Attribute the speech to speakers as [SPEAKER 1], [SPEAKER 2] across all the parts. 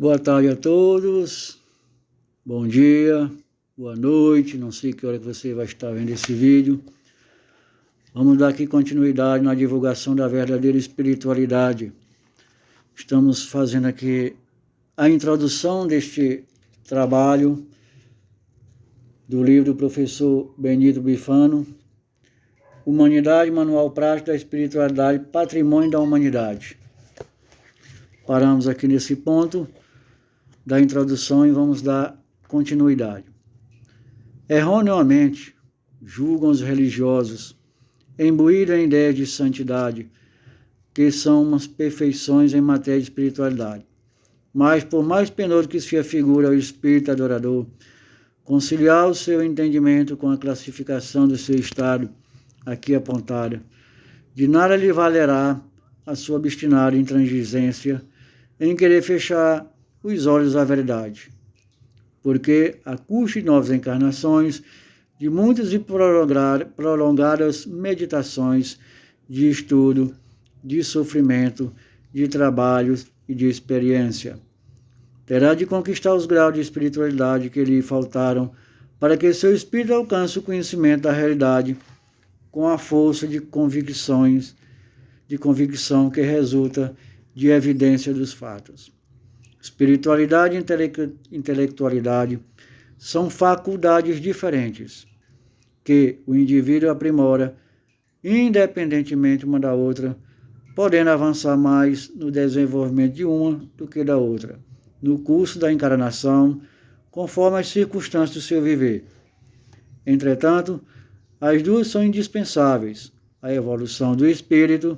[SPEAKER 1] Boa tarde a todos, bom dia, boa noite, não sei que hora que você vai estar vendo esse vídeo. Vamos dar aqui continuidade na divulgação da verdadeira espiritualidade. Estamos fazendo aqui a introdução deste trabalho do livro do professor Benito Bifano, Humanidade, Manual Prático da Espiritualidade, Patrimônio da Humanidade. Paramos aqui nesse ponto da introdução e vamos dar continuidade. Erroneamente, julgam os religiosos, imbuídos em ideias de santidade, que são umas perfeições em matéria de espiritualidade. Mas, por mais penoso que se afigure ao espírito adorador, conciliar o seu entendimento com a classificação do seu estado, aqui apontada, de nada lhe valerá a sua obstinada intransigência em querer fechar os olhos à verdade, porque, a custo de novas encarnações, de muitas e prolongadas meditações, de estudo, de sofrimento, de trabalhos e de experiência, terá de conquistar os graus de espiritualidade que lhe faltaram para que seu espírito alcance o conhecimento da realidade com a força de convicção que resulta de evidência dos fatos. Espiritualidade e intelectualidade são faculdades diferentes, que o indivíduo aprimora independentemente uma da outra, podendo avançar mais no desenvolvimento de uma do que da outra, no curso da encarnação, conforme as circunstâncias do seu viver. Entretanto, as duas são indispensáveis, a evolução do espírito,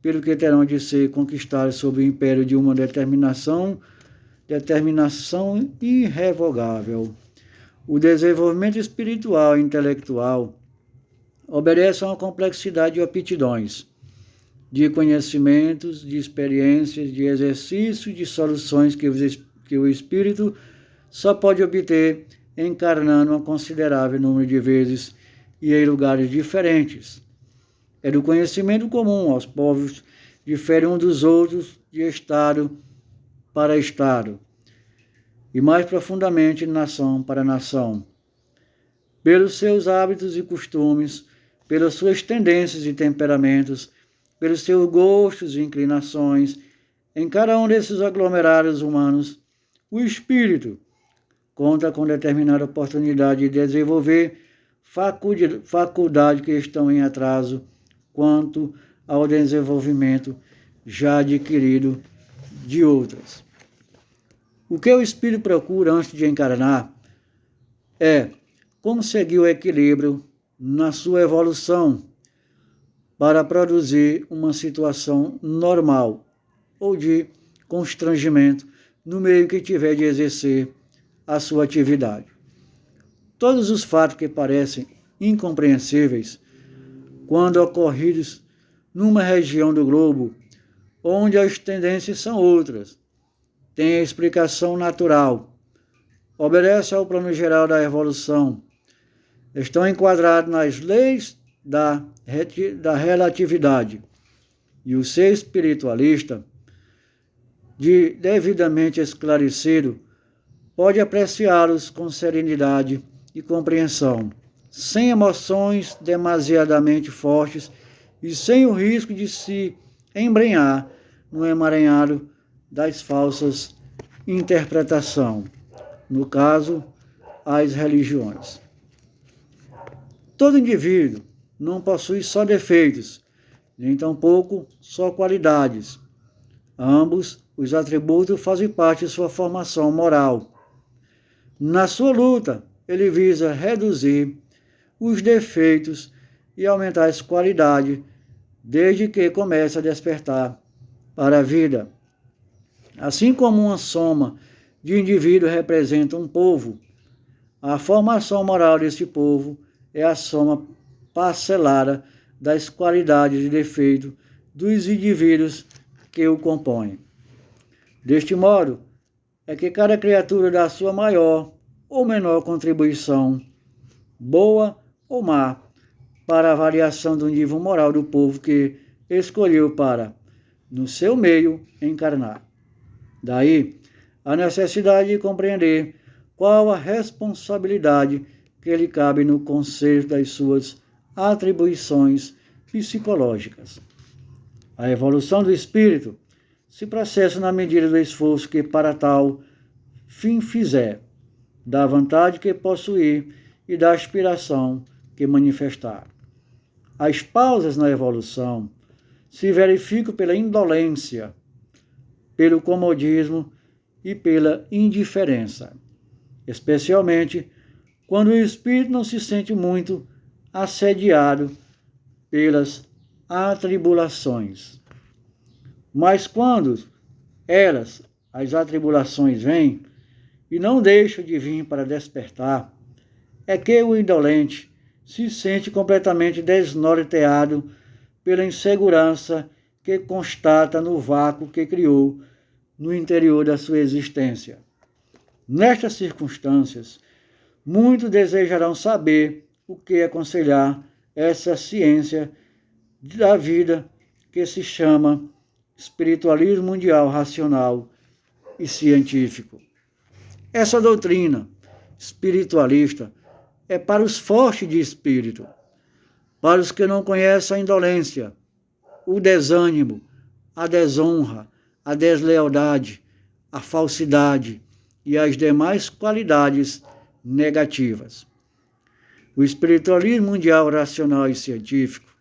[SPEAKER 1] pelo que terão de ser conquistadas sob o império de uma determinação irrevogável. O desenvolvimento espiritual e intelectual obedece a uma complexidade de aptidões, de conhecimentos, de experiências, de exercícios, de soluções que o espírito só pode obter encarnando um considerável número de vezes e em lugares diferentes. É do conhecimento comum aos povos, difere um dos outros de estado para estado, e mais profundamente de nação para nação, pelos seus hábitos e costumes, pelas suas tendências e temperamentos, pelos seus gostos e inclinações. Em cada um desses aglomerados humanos, o espírito conta com determinada oportunidade de desenvolver faculdade que estão em atraso quanto ao desenvolvimento já adquirido de outras. O que o espírito procura antes de encarnar é conseguir o equilíbrio na sua evolução para produzir uma situação normal ou de constrangimento no meio que tiver de exercer a sua atividade. Todos os fatos que parecem incompreensíveis, quando ocorridos numa região do globo onde as tendências são outras, têm a explicação natural, obedecem ao plano geral da evolução, estão enquadrados nas leis da relatividade, e o ser espiritualista, devidamente esclarecido, pode apreciá-los com serenidade e compreensão, sem emoções demasiadamente fortes e sem o risco de se embrenhar no emaranhado das falsas interpretações, no caso, as religiões. Todo indivíduo não possui só defeitos, nem tampouco só qualidades. Ambos os atributos fazem parte de sua formação moral. Na sua luta, ele visa reduzir os defeitos e aumentar as qualidades, desde que comece a despertar para a vida. Assim como uma soma de indivíduos representa um povo, a formação moral desse povo é a soma parcelada das qualidades e defeitos dos indivíduos que o compõem. Deste modo, é que cada criatura dá sua maior ou menor contribuição, boa ou má, para a variação do nível moral do povo que escolheu para, no seu meio, encarnar. Daí, a necessidade de compreender qual a responsabilidade que lhe cabe no conserto das suas atribuições psicológicas. A evolução do espírito se processa na medida do esforço que para tal fim fizer, da vontade que possuir e da aspiração que manifestar. As pausas na evolução se verificam pela indolência, pelo comodismo e pela indiferença, especialmente quando o espírito não se sente muito assediado pelas atribulações. Mas quando as atribulações vêm, e não deixam de vir para despertar, é que o indolente se sente completamente desnorteado pela insegurança que constata no vácuo que criou no interior da sua existência. Nestas circunstâncias, muitos desejarão saber o que aconselhar essa ciência da vida que se chama espiritualismo mundial racional e científico. Essa doutrina espiritualista é para os fortes de espírito, para os que não conhecem a indolência, o desânimo, a desonra, a deslealdade, a falsidade e as demais qualidades negativas. O espiritualismo mundial racional e científico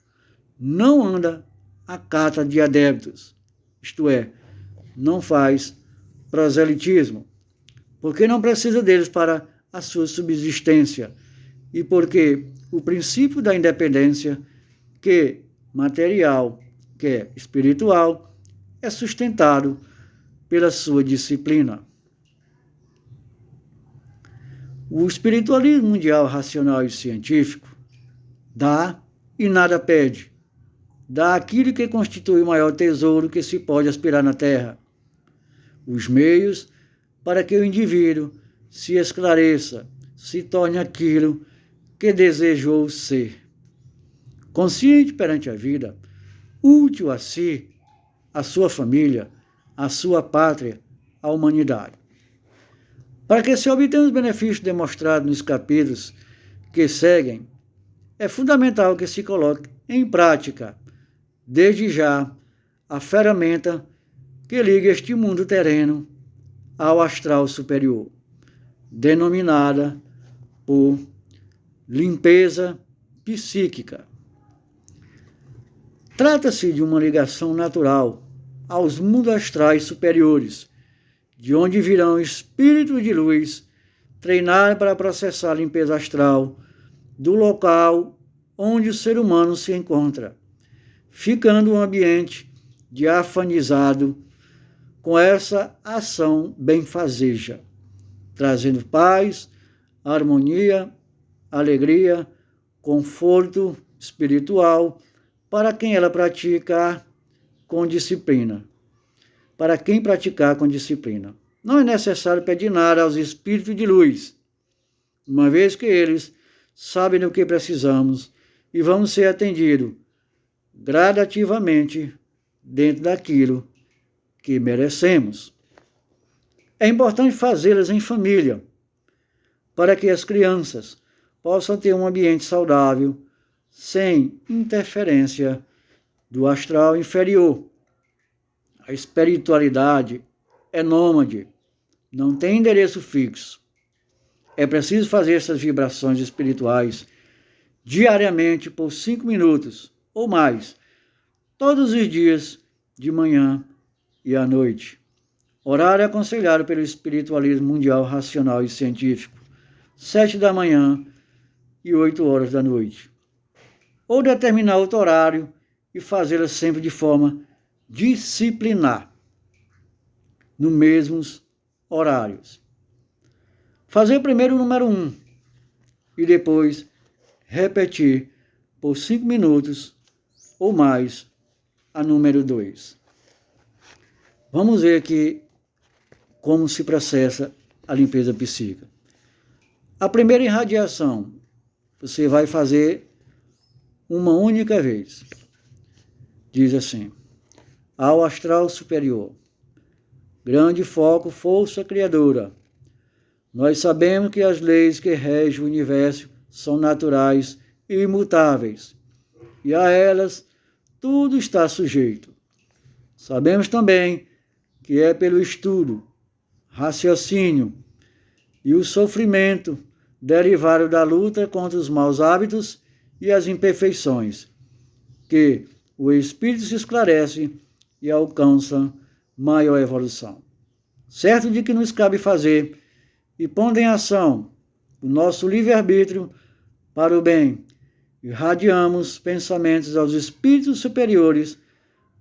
[SPEAKER 1] não anda à cata de adeptos, isto é, não faz proselitismo, porque não precisa deles para a sua subsistência e porque o princípio da independência, que material, que é espiritual, é sustentado pela sua disciplina. O espiritualismo mundial racional e científico dá e nada pede. Dá aquilo que constitui o maior tesouro que se pode aspirar na Terra. Os meios para que o indivíduo se esclareça, se torne aquilo que desejou ser. Consciente perante a vida, útil a si, a sua família, a sua pátria, a humanidade. Para que se obtenha os benefícios demonstrados nos capítulos que seguem, é fundamental que se coloque em prática, desde já, a ferramenta que liga este mundo terreno ao astral superior, denominada por limpeza psíquica. Trata-se de uma ligação natural aos mundos astrais superiores, de onde virão espíritos de luz treinar para processar a limpeza astral do local onde o ser humano se encontra, ficando um ambiente diafanizado com essa ação benfazeja, trazendo paz, harmonia, alegria, conforto espiritual para quem ela praticar com disciplina. Para quem praticar com disciplina. Não é necessário pedir nada aos espíritos de luz, uma vez que eles sabem do que precisamos e vamos ser atendidos gradativamente dentro daquilo que merecemos. É importante fazê-las em família, para que as crianças possam ter um ambiente saudável, sem interferência do astral inferior. A espiritualidade é nômade, não tem endereço fixo. É preciso fazer essas vibrações espirituais diariamente por 5 minutos ou mais, todos os dias, de manhã e à noite. Horário aconselhado pelo espiritualismo mundial racional e científico, 7 da manhã e 8 horas da noite. Ou determinar outro horário e fazê-la sempre de forma disciplinar, nos mesmos horários. Fazer primeiro o número 1 e depois repetir por 5 minutos ou mais a número 2. Vamos ver aqui como se processa a limpeza psíquica. A primeira irradiação você vai fazer uma única vez. Diz assim: ao astral superior, grande foco, força criadora. Nós sabemos que as leis que regem o universo são naturais e imutáveis, e a elas tudo está sujeito. Sabemos também que é pelo estudo, raciocínio e o sofrimento derivado da luta contra os maus hábitos e as imperfeições que o espírito se esclarece e alcança maior evolução. Certo de que nos cabe fazer e pondo em ação o nosso livre-arbítrio para o bem, irradiamos pensamentos aos espíritos superiores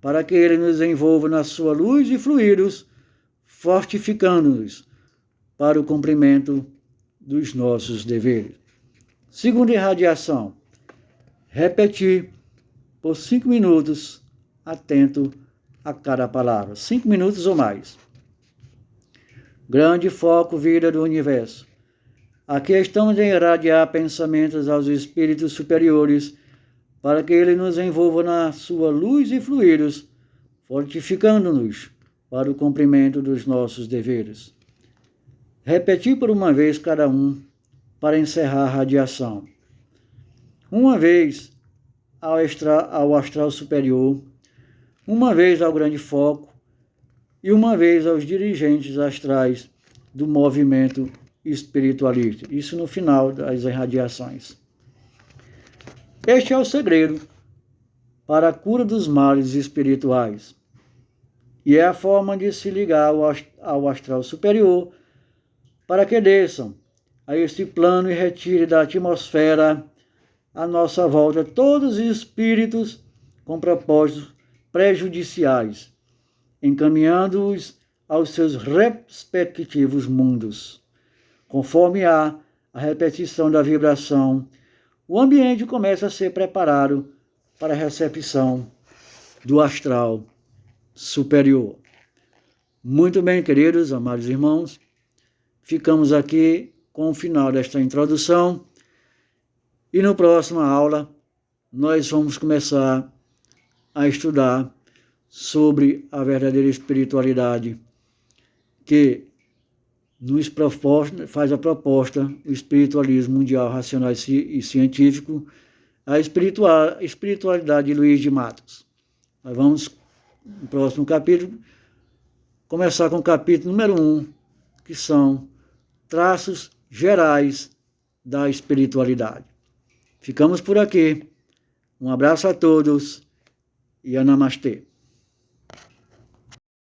[SPEAKER 1] para que ele nos envolva na sua luz e fluidos, fortificando-nos para o cumprimento dos nossos deveres. Segunda irradiação, repetir por 5 minutos, atento a cada palavra, 5 minutos ou mais. Grande foco, vida do universo. Aqui estamos a irradiar pensamentos aos espíritos superiores para que ele nos envolva na sua luz e fluidos, fortificando-nos para o cumprimento dos nossos deveres. Repetir por uma vez cada um para encerrar a radiação. Uma vez ao astral superior, uma vez ao grande foco e uma vez aos dirigentes astrais do movimento espiritualista. Isso no final das irradiações. Este é o segredo para a cura dos males espirituais e é a forma de se ligar ao astral superior para que desçam a este plano e retire da atmosfera à nossa volta todos os espíritos com propósitos prejudiciais, encaminhando-os aos seus respectivos mundos. Conforme a repetição da vibração, o ambiente começa a ser preparado para a recepção do astral superior. Muito bem, queridos, amados irmãos, ficamos aqui com o final desta introdução e na próxima aula nós vamos começar a estudar sobre a verdadeira espiritualidade que nos faz a proposta, o espiritualismo mundial, racional e científico, a espiritualidade de Luiz de Matos. Nós vamos, no próximo capítulo, começar com o capítulo número 1, que são traços gerais da espiritualidade. Ficamos por aqui. Um abraço a todos e a Namastê.